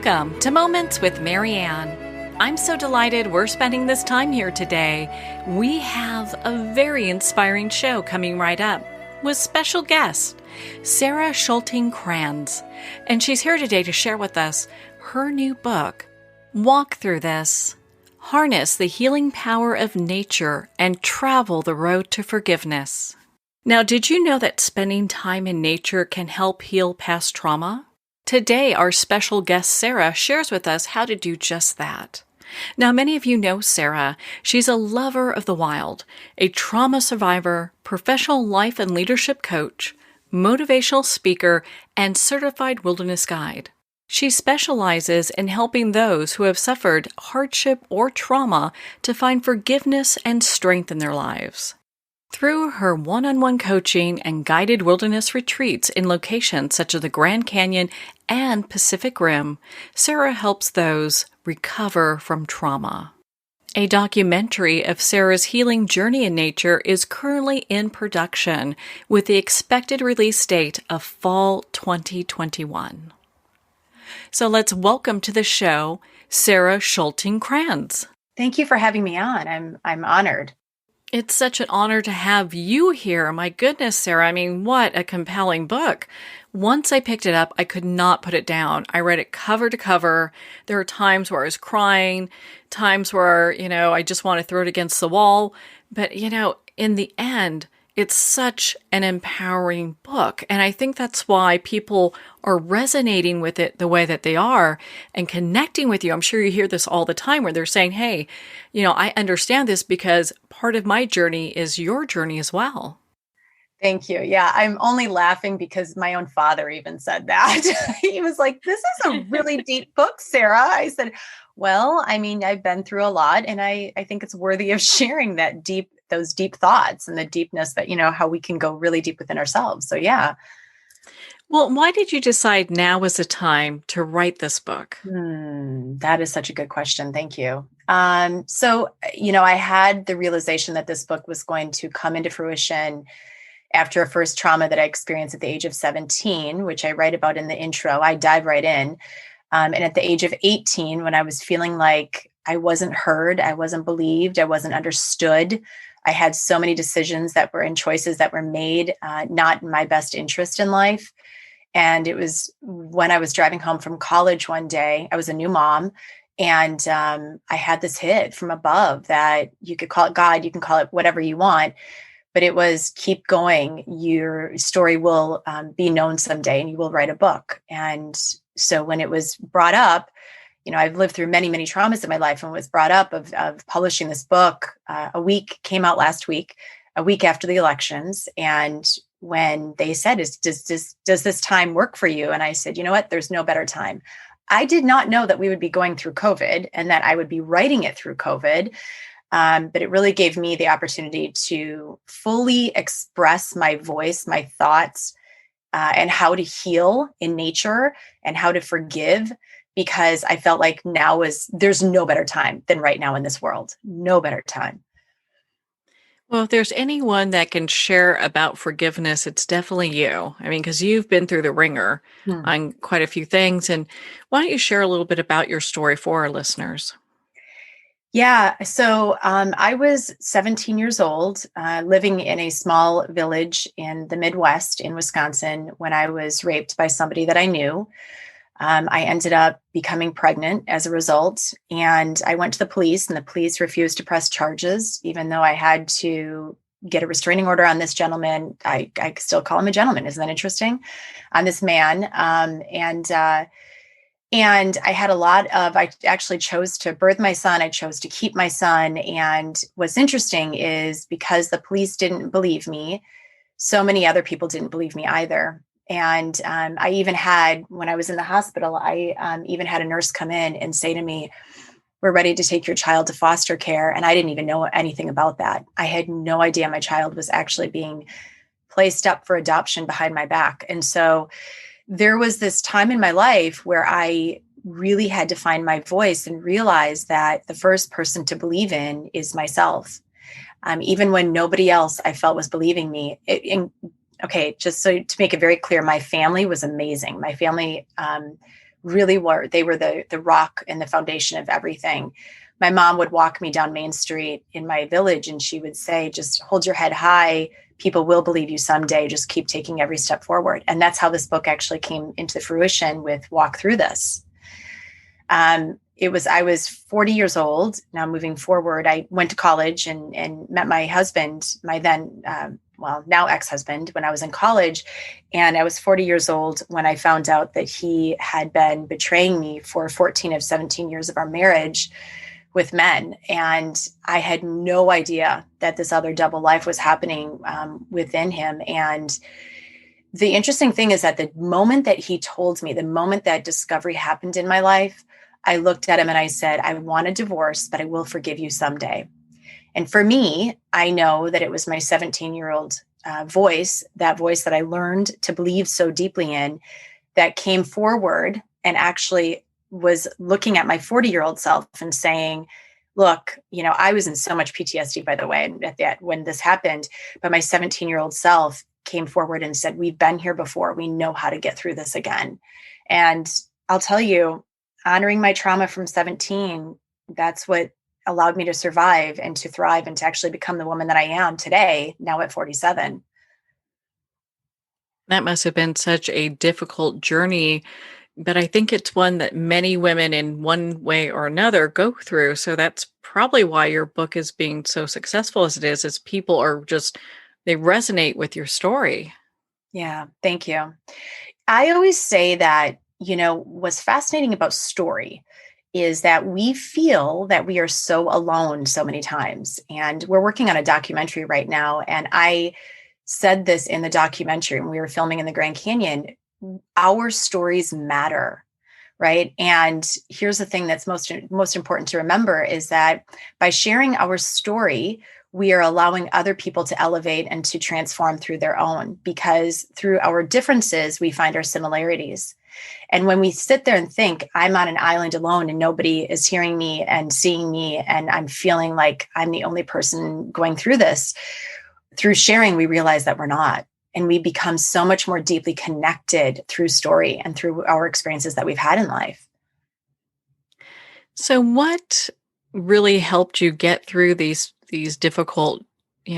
Welcome to Moments with Marianne. I'm so delighted we're spending this time here today. We have a very inspiring show coming right up with special guest, Sara Schulting Kranz. And she's here today to share with us her new book, Walk Through This, Harness the Healing Power of Nature and Travel the Road to Forgiveness. Now, did you know that spending time in nature can help heal past trauma? Today, our special guest, Sara, shares with us how to do just that. Now, many of you know Sara. She's a lover of the wild, a trauma survivor, professional life and leadership coach, motivational speaker, and certified wilderness guide. She specializes in helping those who have suffered hardship or trauma to find forgiveness and strength in their lives. Through her one-on-one coaching and guided wilderness retreats in locations such as the Grand Canyon and Pacific Rim, Sara helps those recover from trauma. A documentary of Sara's healing journey in nature is currently in production with the expected release date of fall 2021. So let's welcome to the show, Sara Schulting Kranz. Thank you for having me on. I'm honored. It's such an honor to have you here. My goodness, Sara. I mean, what a compelling book. Once I picked it up, I could not put it down. I read it cover to cover. There were times where I was crying, times where, I just want to throw it against the wall. But, in the end, it's such an empowering book. And I think that's why people are resonating with it the way that they are and connecting with you. I'm sure you hear this all the time where they're saying, hey, I understand this because part of my journey is your journey as well. Thank you. Yeah, I'm only laughing because my own father even said that. He was like, this is a really deep book, Sara. I said, well, I've been through a lot and I think it's worthy of sharing those deep thoughts and the deepness that, how we can go really deep within ourselves. So yeah. Well, why did you decide now was the time to write this book? That is such a good question. Thank you. I had the realization that this book was going to come into fruition after a first trauma that I experienced at the age of 17, which I write about in the intro. I dive right in. And at the age of 18, when I was feeling like I wasn't heard, I wasn't believed, I wasn't understood, I had so many decisions that were and choices that were made, not in my best interest in life. And it was when I was driving home from college one day, I was a new mom, and I had this hit from above that you could call it God, you can call it whatever you want, but it was keep going. Your story will be known someday and you will write a book. And so when it was brought up, I've lived through many, many traumas in my life, and was brought up of publishing this book. Came out last week, a week after the elections. And when they said, does this time work for you? And I said, you know what, there's no better time. I did not know that we would be going through COVID and that I would be writing it through COVID. But it really gave me the opportunity to fully express my voice, my thoughts, and how to heal in nature and how to forgive, because I felt like there's no better time than right now in this world. No better time. Well, if there's anyone that can share about forgiveness, it's definitely you. Because you've been through the ringer on quite a few things. And why don't you share a little bit about your story for our listeners? Yeah. So I was 17 years old, living in a small village in the Midwest in Wisconsin when I was raped by somebody that I knew. I ended up becoming pregnant as a result, and I went to the police, and the police refused to press charges, even though I had to get a restraining order on this gentleman. I still call him a gentleman. Isn't that interesting? On this man. And I had I actually chose to birth my son. I chose to keep my son. And what's interesting is because the police didn't believe me, so many other people didn't believe me either. And I even had, when I was in the hospital, I even had a nurse come in and say to me, we're ready to take your child to foster care. And I didn't even know anything about that. I had no idea my child was actually being placed up for adoption behind my back. And so there was this time in my life where I really had to find my voice and realize that the first person to believe in is myself. Even when nobody else I felt was believing me. Okay, just so to make it very clear, my family was amazing. My family really were. They were the rock and the foundation of everything. My mom would walk me down Main Street in my village, and she would say, just hold your head high. People will believe you someday. Just keep taking every step forward. And that's how this book actually came into fruition with Walk Through This. I was 40 years old. Now moving forward, I went to college and met my husband, my then, now ex-husband, when I was in college. And I was 40 years old when I found out that he had been betraying me for 14 of 17 years of our marriage with men. And I had no idea that this other double life was happening within him. And the interesting thing is that the moment that he told me, the moment that discovery happened in my life, I looked at him and I said, I want a divorce, but I will forgive you someday. And for me, I know that it was my 17-year-old voice, that voice that I learned to believe so deeply in, that came forward and actually was looking at my 40-year-old self and saying, look, I was in so much PTSD, by the way, when this happened, but my 17-year-old self came forward and said, we've been here before. We know how to get through this again. And I'll tell you, honoring my trauma from 17, that's what allowed me to survive and to thrive and to actually become the woman that I am today, now at 47. That must have been such a difficult journey, but I think it's one that many women in one way or another go through. So that's probably why your book is being so successful as it is people are just, they resonate with your story. Yeah, thank you. I always say that, what's fascinating about story is that we feel that we are so alone so many times. And we're working on a documentary right now. And I said this in the documentary when we were filming in the Grand Canyon, our stories matter, right? And here's the thing that's most important to remember is that by sharing our story, we are allowing other people to elevate and to transform through their own, because through our differences, we find our similarities. And when we sit there and think, I'm on an island alone and nobody is hearing me and seeing me, and I'm feeling like I'm the only person going through this, through sharing, we realize that we're not. And we become so much more deeply connected through story and through our experiences that we've had in life. So what really helped you get through these difficult,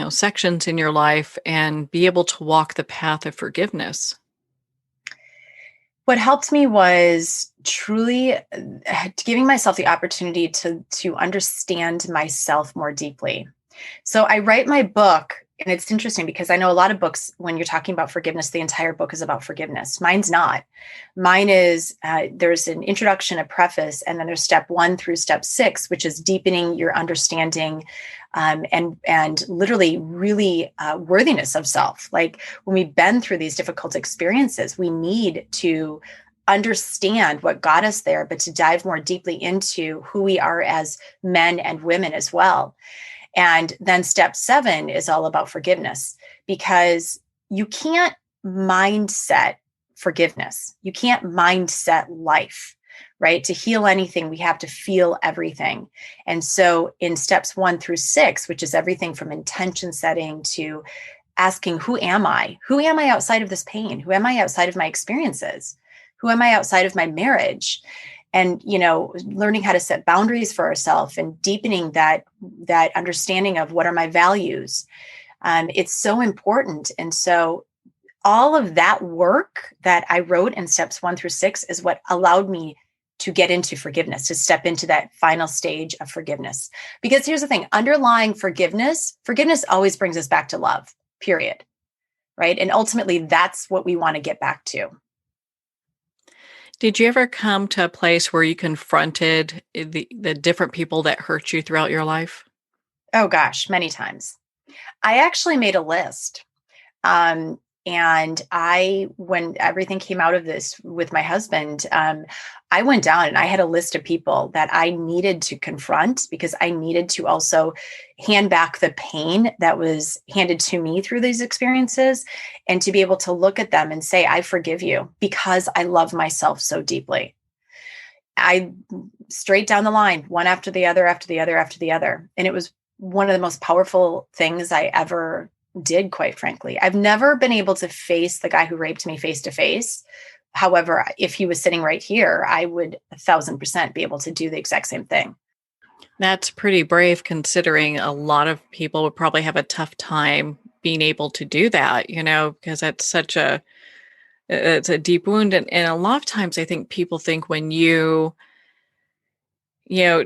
sections in your life and be able to walk the path of forgiveness? What helped me was truly giving myself the opportunity to understand myself more deeply. So I write my book, and it's interesting because I know a lot of books, when you're talking about forgiveness, the entire book is about forgiveness. Mine's not. Mine is, there's an introduction, a preface, and then there's step 1 through step 6, which is deepening your understanding and literally really worthiness of self. Like when we've been through these difficult experiences, we need to understand what got us there, but to dive more deeply into who we are as men and women as well. And then step 7 is all about forgiveness, because you can't mindset forgiveness. You can't mindset life, right? To heal anything, we have to feel everything. And so in steps 1 through 6, which is everything from intention setting to asking, who am I? Who am I outside of this pain? Who am I outside of my experiences? Who am I outside of my marriage? And, learning how to set boundaries for ourselves and deepening that understanding of what are my values. It's so important. And so all of that work that I wrote in steps 1 through 6 is what allowed me to get into forgiveness, to step into that final stage of forgiveness. Because here's the thing, underlying forgiveness always brings us back to love, period. Right. And ultimately, that's what we want to get back to. Did you ever come to a place where you confronted the different people that hurt you throughout your life? Oh gosh, many times. I actually made a list. And when everything came out of this with my husband, I went down and I had a list of people that I needed to confront, because I needed to also hand back the pain that was handed to me through these experiences, and to be able to look at them and say, I forgive you, because I love myself so deeply. I straight down the line, one after the other, after the other, after the other. And it was one of the most powerful things I ever did, quite frankly. I've never been able to face the guy who raped me face to face. However, if he was sitting right here, I would 1,000% be able to do the exact same thing. That's pretty brave considering a lot of people would probably have a tough time being able to do that, because it's a deep wound. And a lot of times I think people think when to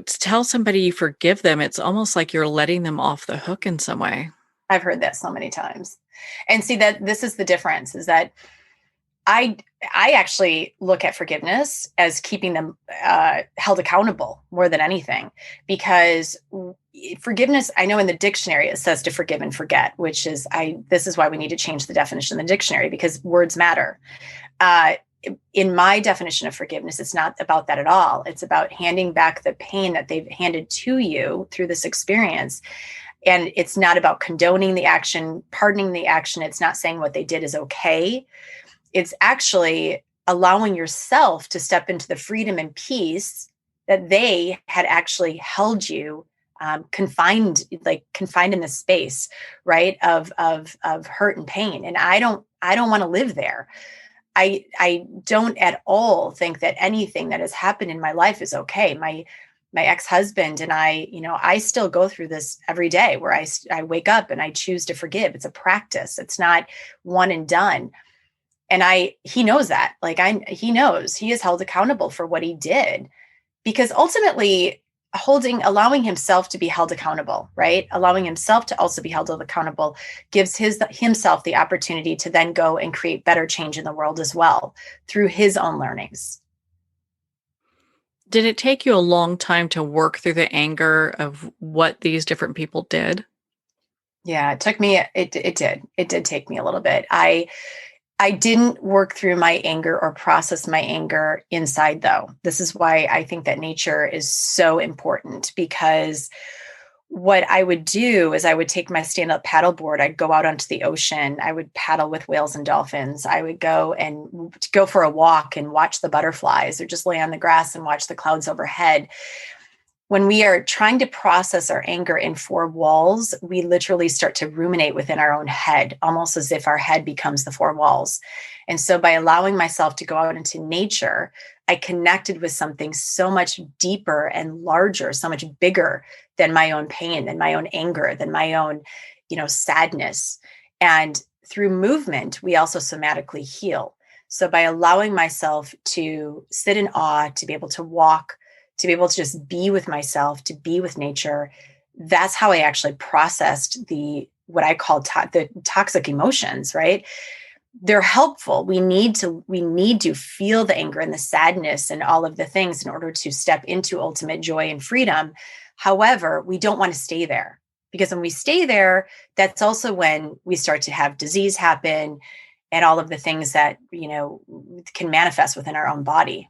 tell somebody you forgive them, it's almost like you're letting them off the hook in some way. I've heard that so many times. And see that this is the difference, is that I actually look at forgiveness as keeping them held accountable more than anything, because forgiveness, I know in the dictionary it says to forgive and forget, which is this is why we need to change the definition in the dictionary, because words matter. In my definition of forgiveness, it's not about that at all. It's about handing back the pain that they've handed to you through this experience. And it's not about condoning the action, pardoning the action. It's not saying what they did is okay. It's actually allowing yourself to step into the freedom and peace that they had actually held you confined in this space, right, of hurt and pain. And I don't want to live there. I don't at all think that anything that has happened in my life is okay. My ex-husband and I still go through this every day, where I wake up and I choose to forgive. It's a practice. It's not one and done. And he knows that. He knows he is held accountable for what he did, because ultimately allowing himself to be held accountable, right? Allowing himself to also be held accountable gives himself the opportunity to then go and create better change in the world as well through his own learnings. Did it take you a long time to work through the anger of what these different people did? Yeah, it took me, it did. It did take me a little bit. I didn't work through my anger or process my anger inside, though. This is why I think that nature is so important, because what I would do is I would take my stand-up paddleboard. I'd go out onto the ocean. I would paddle with whales and dolphins. I would go for a walk and watch the butterflies, or just lay on the grass and watch the clouds overhead. When we are trying to process our anger in four walls, we literally start to ruminate within our own head, almost as if our head becomes the four walls. And so by allowing myself to go out into nature, I connected with something so much deeper and larger, so much bigger than my own pain, than my own anger, than my own, sadness. And through movement, we also somatically heal. So by allowing myself to sit in awe, to be able to walk, to be able to just be with myself, to be with nature, that's how I actually processed what I call the toxic emotions, right? They're helpful. We need to feel the anger and the sadness and all of the things in order to step into ultimate joy and freedom. However, we don't want to stay there, because when we stay there, that's also when we start to have disease happen and all of the things that, can manifest within our own body.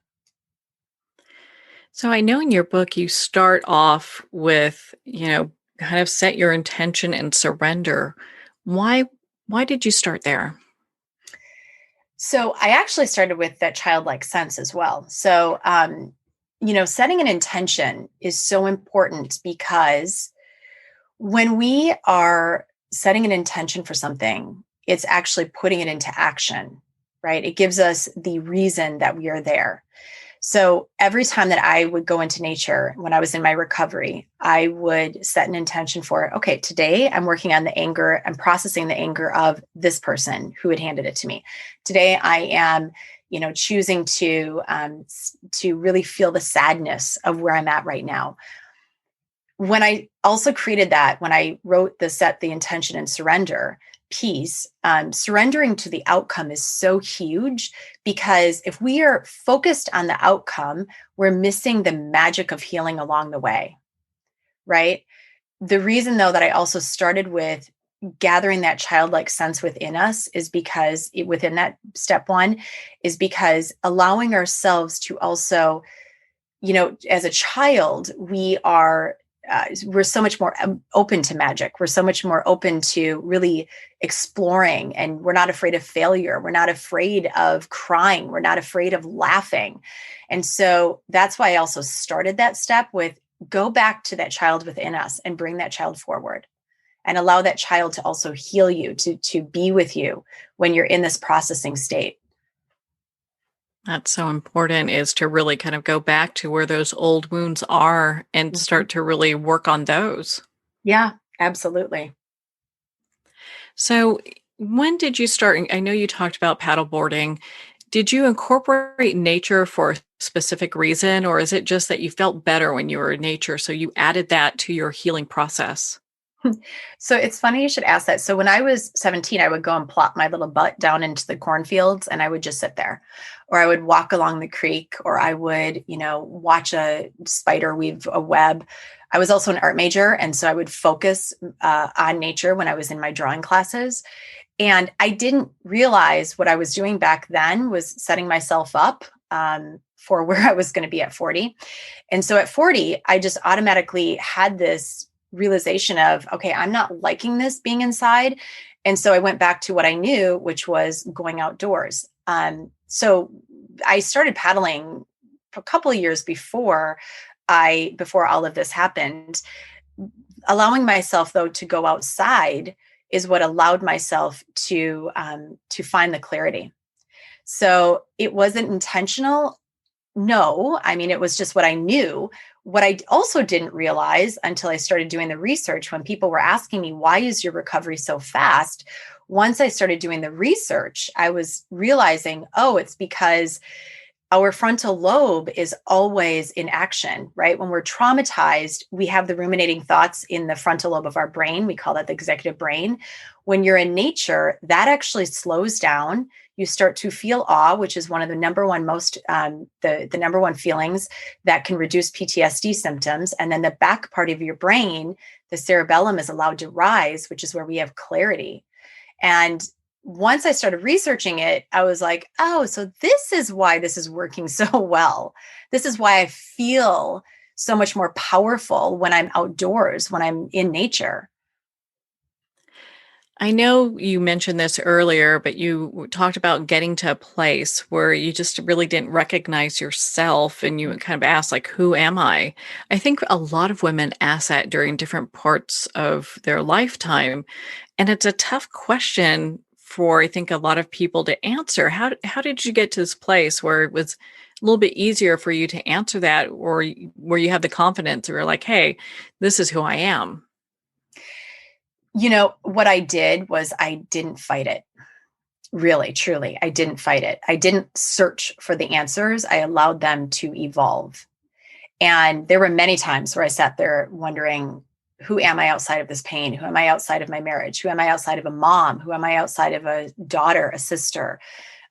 So I know in your book, you start off with, kind of set your intention and surrender. Why did you start there? So I actually started with that childlike sense as well. So, setting an intention is so important, because when we are setting an intention for something, it's actually putting it into action, right? It gives us the reason that we are there. So every time that I would go into nature when I was in my recovery, I would set an intention for, okay, today I'm working on the anger. I'm processing the anger of this person who had handed it to me. Today I am, choosing to really feel the sadness of where I'm at right now. When I also created that, when I wrote set the intention and surrender piece, surrendering to the outcome is so huge, because if we are focused on the outcome, we're missing the magic of healing along the way, right? The reason, though, that I also started with gathering that childlike sense within us is because within that step one is because allowing ourselves to also, as a child, we're so much more open to magic. We're so much more open to really exploring, and we're not afraid of failure. We're not afraid of crying. We're not afraid of laughing. And so that's why I also started that step with go back to that child within us and bring that child forward, and allow that child to also heal you, to be with you when you're in this processing state. That's so important, is to really kind of go back to where those old wounds are and Mhm. start to really work on those. Yeah, absolutely. So, when did you start? I know you talked about paddleboarding. Did you incorporate nature for a specific reason, or is it just that you felt better when you were in nature? So you added that to your healing process? So it's funny you should ask that. So when I was 17, I would go and plop my little butt down into the cornfields and I would just sit there. Or I would walk along the creek, or I would, watch a spider weave a web. I was also an art major. And so I would focus on nature when I was in my drawing classes. And I didn't realize what I was doing back then was setting myself up for where I was going to be at 40. And so at 40, I just automatically had this realization of, okay, I'm not liking this being inside. And so I went back to what I knew, which was going outdoors. So I started paddling a couple of years before all of this happened. Allowing myself though to go outside is what allowed myself to find the clarity. So it wasn't intentional. No, I mean, it was just what I knew. What I also didn't realize until I started doing the research, when people were asking me, why is your recovery so fast? Once I started doing the research, I was realizing, oh, it's because our frontal lobe is always in action, right? When we're traumatized, we have the ruminating thoughts in the frontal lobe of our brain. We call that the executive brain. When you're in nature, that actually slows down. You start to feel awe, which is one of the number one the number one feelings that can reduce PTSD symptoms. And then the back part of your brain, the cerebellum, is allowed to rise, which is where we have clarity. And once I started researching it, I was like, oh, so this is why this is working so well. This is why I feel so much more powerful when I'm outdoors, when I'm in nature. I know you mentioned this earlier, but you talked about getting to a place where you just really didn't recognize yourself and you kind of asked, like, who am I? I think a lot of women ask that during different parts of their lifetime. And it's a tough question for, I think, a lot of people to answer. How did you get to this place where it was a little bit easier for you to answer that, or where you have the confidence where you're like, hey, this is who I am? What I did was I didn't fight it. Really, truly, I didn't fight it. I didn't search for the answers. I allowed them to evolve. And there were many times where I sat there wondering, who am I outside of this pain? Who am I outside of my marriage? Who am I outside of a mom? Who am I outside of a daughter, a sister,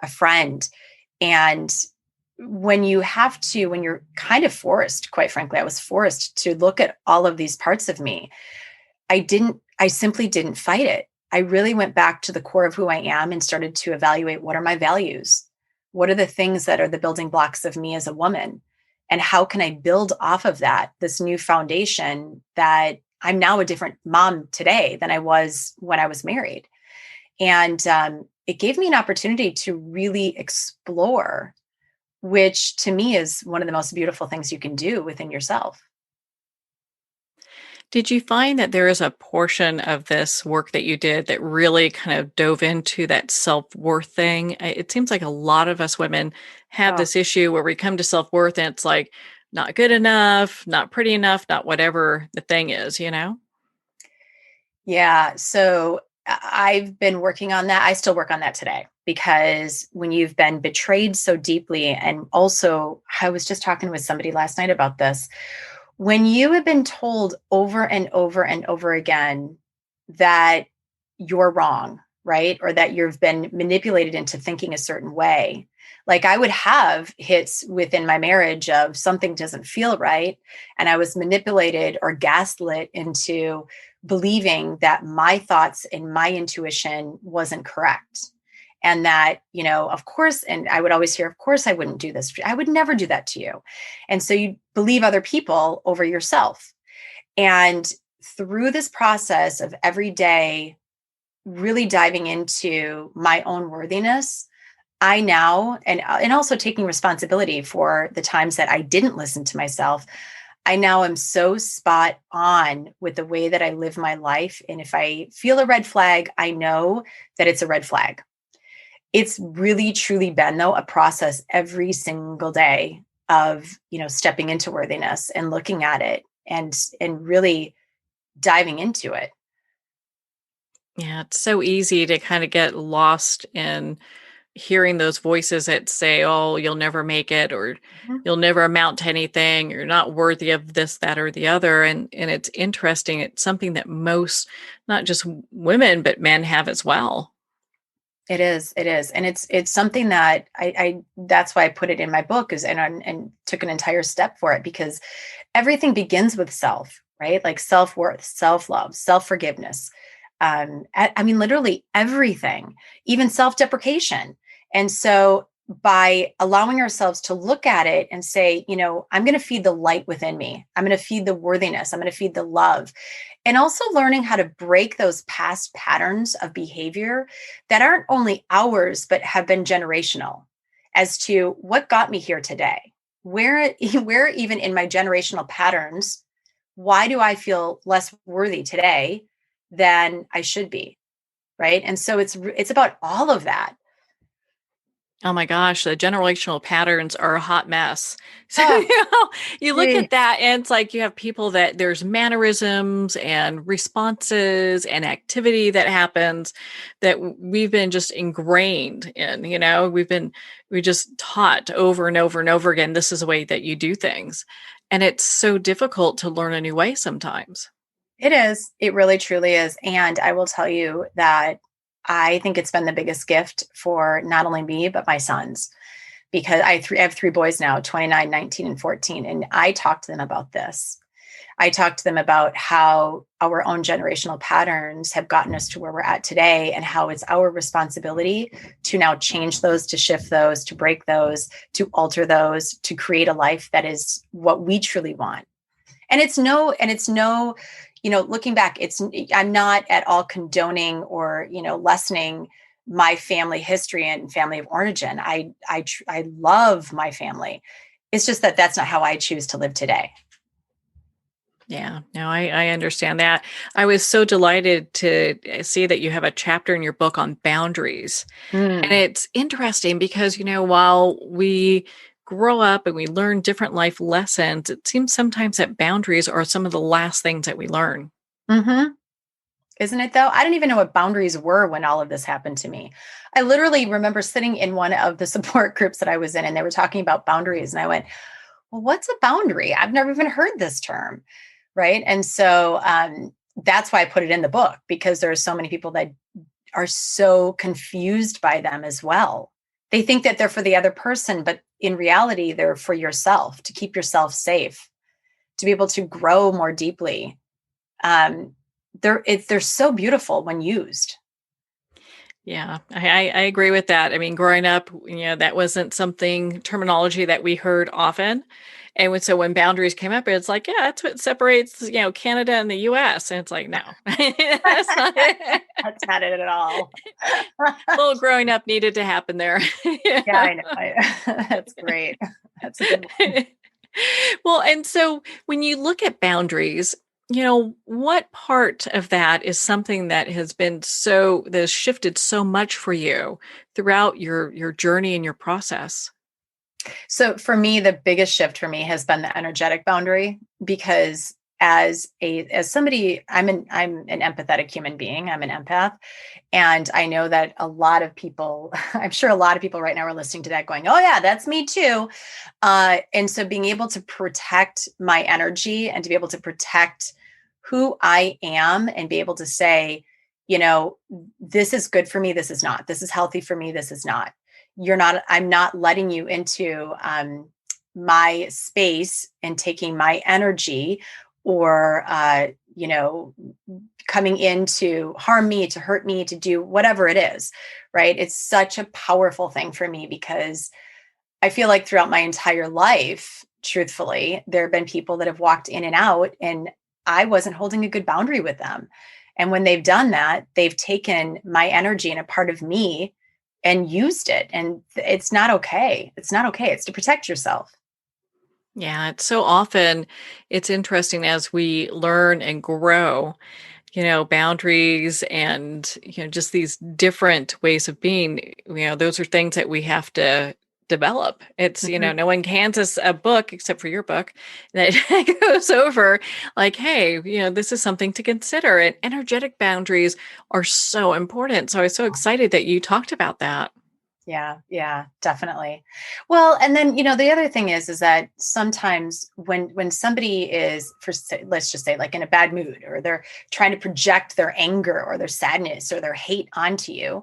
a friend? And when you're kind of forced, quite frankly, I was forced to look at all of these parts of me. I simply didn't fight it. I really went back to the core of who I am and started to evaluate, what are my values? What are the things that are the building blocks of me as a woman? And how can I build off of that, this new foundation that I'm now a different mom today than I was when I was married? And it gave me an opportunity to really explore, which to me is one of the most beautiful things you can do within yourself. Did you find that there is a portion of this work that you did that really kind of dove into that self-worth thing? It seems like a lot of us women have Oh, this issue where we come to self-worth and it's like not good enough, not pretty enough, not whatever the thing is, you know? yeah. So I've been working on that. I still work on that today, because when you've been betrayed so deeply, and also I was just talking with somebody last night about this, when you have been told over and over and over again that you're wrong, right? Or that you've been manipulated into thinking a certain way. Like, I would have hits within my marriage of something doesn't feel right. And I was manipulated or gaslit into believing that my thoughts and my intuition wasn't correct. And that, of course, and I would always hear, of course, I wouldn't do this. I would never do that to you. And so you believe other people over yourself. And through this process of every day really diving into my own worthiness, I now, and also taking responsibility for the times that I didn't listen to myself, I now am so spot on with the way that I live my life. And if I feel a red flag, I know that it's a red flag. It's really truly been, though, a process every single day of, stepping into worthiness and looking at it and really diving into it. Yeah, it's so easy to kind of get lost in hearing those voices that say, "Oh, you'll never make it," or Mhm. "You'll never amount to anything," "You're not worthy of this, that, or the other." And it's interesting. It's something that most, not just women, but men have as well. It is. It is. And it's something that I that's why I put it in my book is and took an entire step for it, because everything begins with self, right? Like self-worth, self-love, self-forgiveness. I mean, literally everything, even self-deprecation. And so by allowing ourselves to look at it and say, I'm going to feed the light within me. I'm going to feed the worthiness. I'm going to feed the love. And also learning how to break those past patterns of behavior that aren't only ours, but have been generational, as to what got me here today. Where even in my generational patterns, why do I feel less worthy today than I should be? Right. And so it's about all of that. Oh my gosh, the generational patterns are a hot mess. So, Oh, you look gee. at that and it's like you have people that there's mannerisms and responses and activity that happens that we've been just ingrained in, we just taught over and over and over again, this is the way that you do things. And it's so difficult to learn a new way sometimes. It is. It really truly is. And I will tell you that I think it's been the biggest gift for not only me, but my sons, because I have three boys now, 29, 19, and 14. And I talk to them about this. I talk to them about how our own generational patterns have gotten us to where we're at today, and how it's our responsibility to now change those, to shift those, to break those, to alter those, to create a life that is what we truly want. And it's no, looking back, I'm not at all condoning or, lessening my family history and family of origin. I love my family. It's just that that's not how I choose to live today. Yeah, no, I understand that. I was so delighted to see that you have a chapter in your book on boundaries. And Mm, it's interesting because, while we grow up and we learn different life lessons, it seems sometimes that boundaries are some of the last things that we learn. hmm Isn't it though? I didn't even know what boundaries were when all of this happened to me. I literally remember sitting in one of the support groups that I was in, and they were talking about boundaries. And I went, well, what's a boundary? I've never even heard this term. Right. And so that's why I put it in the book, because there are so many people that are so confused by them as well. They think that they're for the other person, but in reality, they're for yourself, to keep yourself safe, to be able to grow more deeply. Um, they're so beautiful when used. Yeah, I agree with that. I mean, growing up, that wasn't something terminology that we heard often. And so when boundaries came up, it's like, yeah, that's what separates, Canada and the US. And it's like, no, that's not it. That's not it at all. A little growing up needed to happen there. Yeah, I know. That's great. That's a good one. Well, and so when you look at boundaries, what part of that is something that has shifted so much for you throughout your journey and your process? So for me, the biggest shift for me has been the energetic boundary, because as somebody, I'm an empathetic human being. I'm an empath. And I know that a lot of people, I'm sure a lot of people right now are listening to that going, oh yeah, that's me too. And so being able to protect my energy and to be able to protect who I am and be able to say, this is good for me. This is not. This is healthy for me. This is not. I'm not letting you into my space and taking my energy, or, coming in to harm me, to hurt me, to do whatever it is. Right. It's such a powerful thing for me, because I feel like throughout my entire life, truthfully, there have been people that have walked in and out, and I wasn't holding a good boundary with them. And when they've done that, they've taken my energy and a part of me and used it. And it's not okay. It's not okay. It's to protect yourself. Yeah, it's so often it's interesting as we learn and grow. boundaries and, just these different ways of being, those are things that we have to develop. It's, Mhm. no one hands us a book except for your book that goes over like, hey, this is something to consider. And energetic boundaries are so important. So I was so excited that you talked about that. Yeah, definitely. Well, and then, the other thing is that sometimes when somebody is, let's just say, like in a bad mood, or they're trying to project their anger or their sadness or their hate onto you,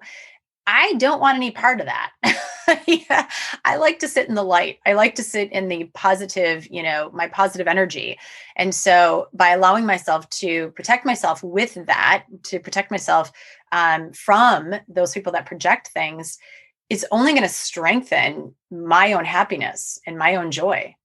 I don't want any part of that. Yeah, I like to sit in the light. I like to sit in the positive, my positive energy. And so by allowing myself to protect myself with that, to protect myself from those people that project things, it's only going to strengthen my own happiness and my own joy.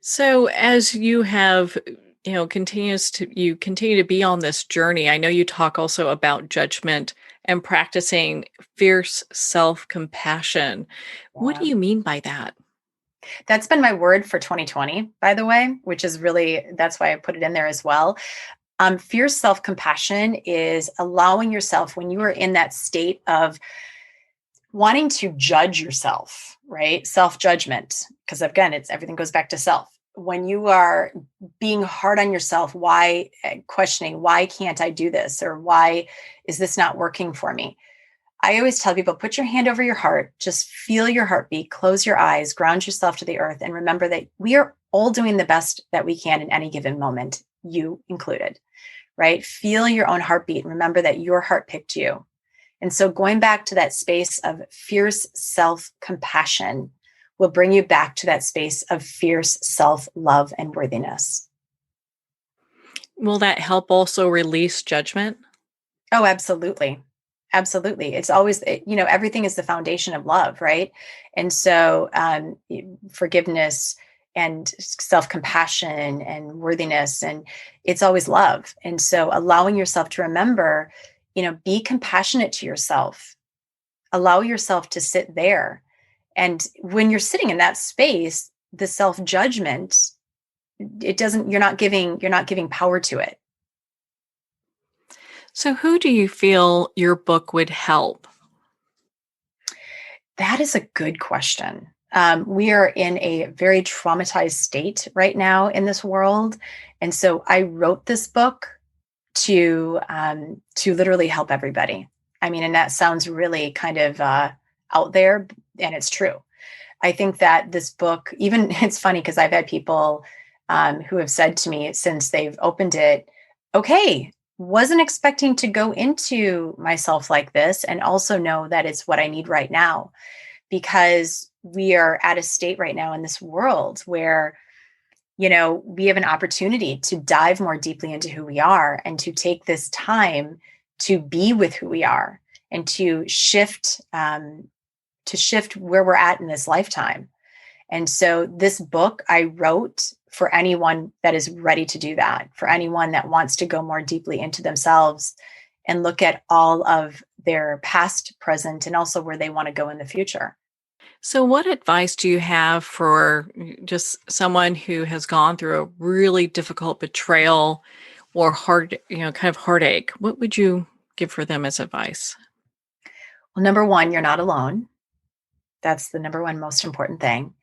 So as you have, you continue to be on this journey. I know you talk also about judgment and practicing fierce self-compassion. What Yeah. do you mean by that? That's been my word for 2020, by the way, which is really, that's why I put it in there as well. Fierce self compassion is allowing yourself, when you are in that state of wanting to judge yourself, right? Self judgment, because again, it's everything goes back to self. When you are being hard on yourself, why, questioning, why can't I do this? Or why is this not working for me? I always tell people, put your hand over your heart, just feel your heartbeat, close your eyes, ground yourself to the earth, and remember that we are all doing the best that we can in any given moment, you included, right? Feel your own heartbeat and remember that your heart picked you. And so going back to that space of fierce self-compassion will bring you back to that space of fierce self-love and worthiness. Will that help also release judgment? Oh, absolutely. Absolutely. It's always, everything is the foundation of love, right? And so forgiveness and self-compassion and worthiness, and it's always love. And so allowing yourself to remember, be compassionate to yourself, allow yourself to sit there. And when you're sitting in that space, the self-judgment, you're not giving power to it. So who do you feel your book would help? That is a good question. We are in a very traumatized state right now in this world, and so I wrote this book to literally help everybody. I mean, and that sounds really kind of out there, and it's true. I think that this book, even it's funny because I've had people who have said to me since they've opened it, okay, wasn't expecting to go into myself like this and also know that it's what I need right now, because we are at a state right now in this world where, we have an opportunity to dive more deeply into who we are and to take this time to be with who we are and to shift where we're at in this lifetime. And so this book I wrote for anyone that is ready to do that, for anyone that wants to go more deeply into themselves and look at all of their past, present, and also where they want to go in the future. So, what advice do you have for just someone who has gone through a really difficult betrayal or kind of heartache? What would you give for them as advice? Well, number one, you're not alone. That's the number one most important thing.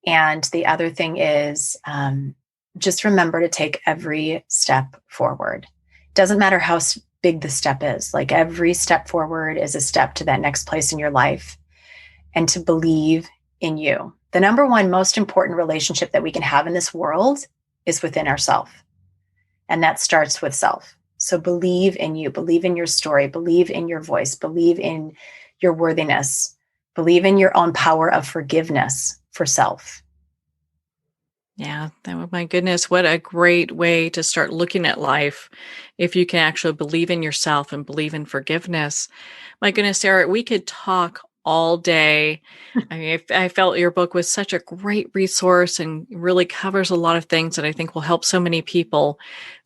And the other thing is just remember to take every step forward. Doesn't matter how big the step is, like every step forward is a step to that next place in your life, and to believe in you. The number one most important relationship that we can have in this world is within ourselves. And that starts with self. So believe in you, believe in your story, believe in your voice, believe in your worthiness, believe in your own power of forgiveness for self. Yeah, my goodness, what a great way to start looking at life if you can actually believe in yourself and believe in forgiveness. My goodness, Sarah, we could talk all day. I mean, I felt your book was such a great resource and really covers a lot of things that I think will help so many people.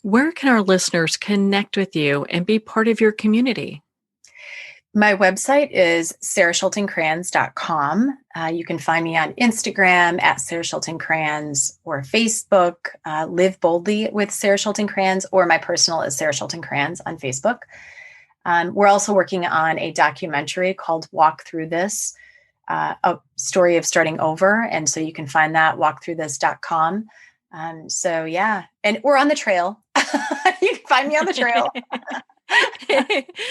Where can our listeners connect with you and be part of your community? My website is sarahschultingkranz.com. You can find me on Instagram at Sara Schulting Kranz, or Facebook, Live Boldly with Sara Schulting Kranz, or my personal is Sara Schulting Kranz on Facebook. We're also working on a documentary called Walk Through This, a story of starting over. And so you can find that walkthroughthis.com. So yeah, and we're on the trail. You can find me on the trail.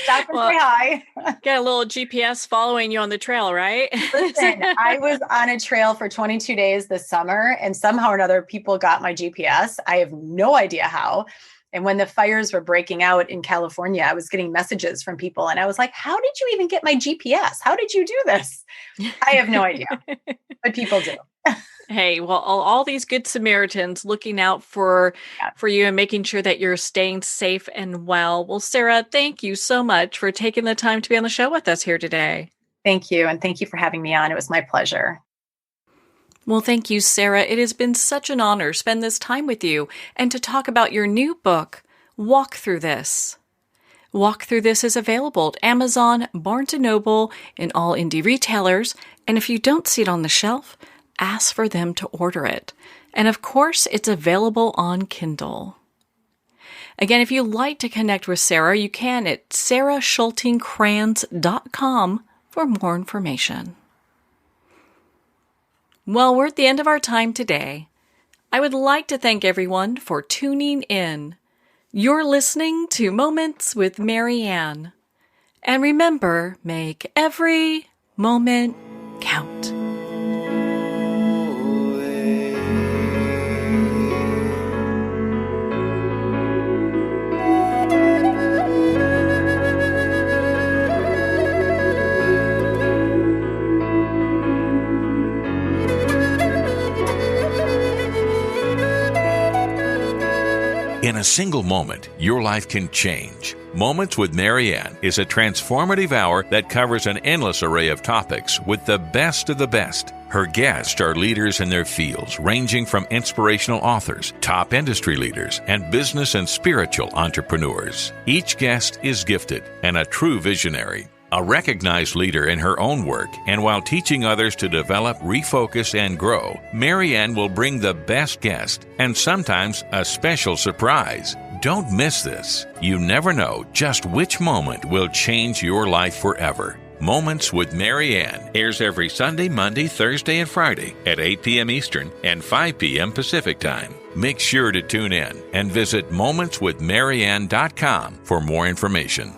Stop and say hi. Got a little GPS following you on the trail, right? Listen, I was on a trail for 22 days this summer, and somehow or another people got my GPS. I have no idea how. And when the fires were breaking out in California, I was getting messages from people, and I was like, how did you even get my GPS? How did you do this? I have no idea, but people do. Hey, well, all these good Samaritans looking out for you and making sure that you're staying safe and well. Well, Sara, thank you so much for taking the time to be on the show with us here today. Thank you. And thank you for having me on. It was my pleasure. Well, thank you, Sara. It has been such an honor to spend this time with you and to talk about your new book, Walk Through This. Walk Through This is available at Amazon, Barnes & Noble, and all indie retailers. And if you don't see it on the shelf, ask for them to order it. And of course, it's available on Kindle. Again, if you'd like to connect with Sara, you can at sarashultingkranz.com for more information. Well, we're at the end of our time today. I would like to thank everyone for tuning in. You're listening to Moments with Marianne. And remember, make every moment count. In a single moment, your life can change. Moments with Marianne is a transformative hour that covers an endless array of topics with the best of the best. Her guests are leaders in their fields, ranging from inspirational authors, top industry leaders, and business and spiritual entrepreneurs. Each guest is gifted and a true visionary. A recognized leader in her own work, and while teaching others to develop, refocus, and grow, Marianne will bring the best guest and sometimes a special surprise. Don't miss this. You never know just which moment will change your life forever. Moments with Marianne airs every Sunday, Monday, Thursday, and Friday at 8 p.m. Eastern and 5 p.m. Pacific Time. Make sure to tune in and visit momentswithmarianne.com for more information.